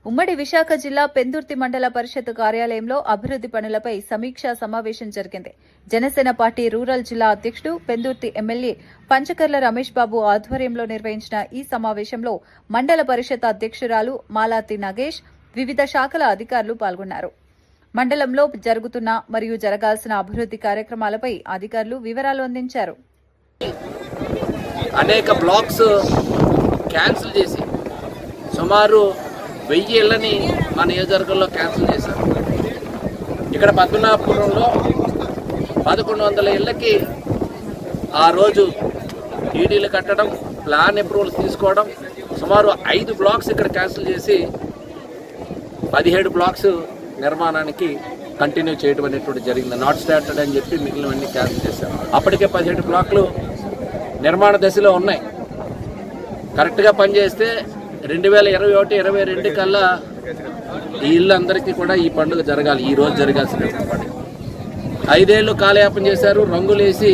ఉమ్మడి విశాఖ జిల్లా పెందుర్తి మండల పరిషత్ కార్యాలయంలో అభివృద్ది పనులపై సమీక్షా సమావేశం జరిగింది. జనసేన పార్టీ రూరల్ జిల్లా అధ్యక్షుడు పెందుర్తి ఎమ్మెల్యే పంచకర్ల రమేష్ బాబు ఆధ్వర్యంలో నిర్వహించిన ఈ సమావేశంలో మండల పరిషత్ అధ్యక్షురాలు మాలాతి నగేష్, వివిధ శాఖల అధికారులు పాల్గొన్నారు. మండలంలో జరుగుతున్న మరియు జరగాల్సిన అభివృద్ది కార్యక్రమాలపై అధికారులు వివరాలు అందించారు. అనేక బ్లాక్స్ క్యాన్సిల్ చేసి సుమారు 1000 ఇళ్లని మా నియోజకవర్గంలో క్యాన్సిల్ చేశారు. ఇక్కడ పద్మనాభపురంలో 1100 ఇళ్లకి ఆ రోజు టీడీలు కట్టడం, ప్లాన్ అప్రూవల్స్ తీసుకోవడం, సుమారు 5 బ్లాక్స్ ఇక్కడ క్యాన్సిల్ చేసి 17 బ్లాక్స్ నిర్మాణానికి కంటిన్యూ చేయడం అనేటువంటి జరిగింది. నాట్ స్టార్టెడ్ అని చెప్పి మిగిలినవన్నీ క్యాన్సిల్ చేశారు. అప్పటికే 17 బ్లాక్లు నిర్మాణ దశలో ఉన్నాయి. కరెక్ట్గా పనిచేస్తే 2021-22 కల్లా ఈ ఇల్లు అందరికీ కూడా ఈ పండుగ జరగాలి. ఈ రోజు జరగాల్సినటువంటి పండుగ 5 ఏళ్ళు కాలయాపన చేశారు. రంగులేసి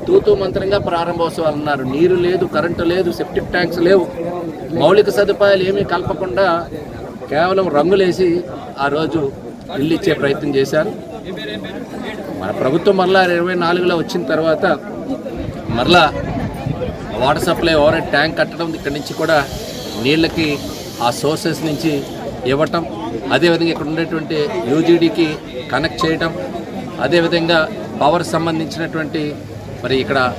తూతూ మంత్రంగా ప్రారంభోత్సవాలు అన్నారు. నీరు లేదు, కరెంటు లేదు, సెప్టిక్ ట్యాంక్స్ లేవు, మౌలిక సదుపాయాలు ఏమీ కలపకుండా కేవలం రంగులేసి ఆ రోజు ఇల్లు ఇచ్చే ప్రయత్నం చేశారు. మన ప్రభుత్వం మరలా 24లో వచ్చిన తర్వాత మరలా వాటర్ సప్లై ఓవర్ ట్యాంక్ కట్టడం, ఇక్కడి నుంచి కూడా నీళ్ళకి ఆ సోర్సెస్ నుంచి ఇవ్వటం, అదేవిధంగా ఇక్కడ ఉండేటువంటి యూజీడీకి కనెక్ట్ చేయటం, అదేవిధంగా పవర్ సంబంధించినటువంటి మరి ఇక్కడ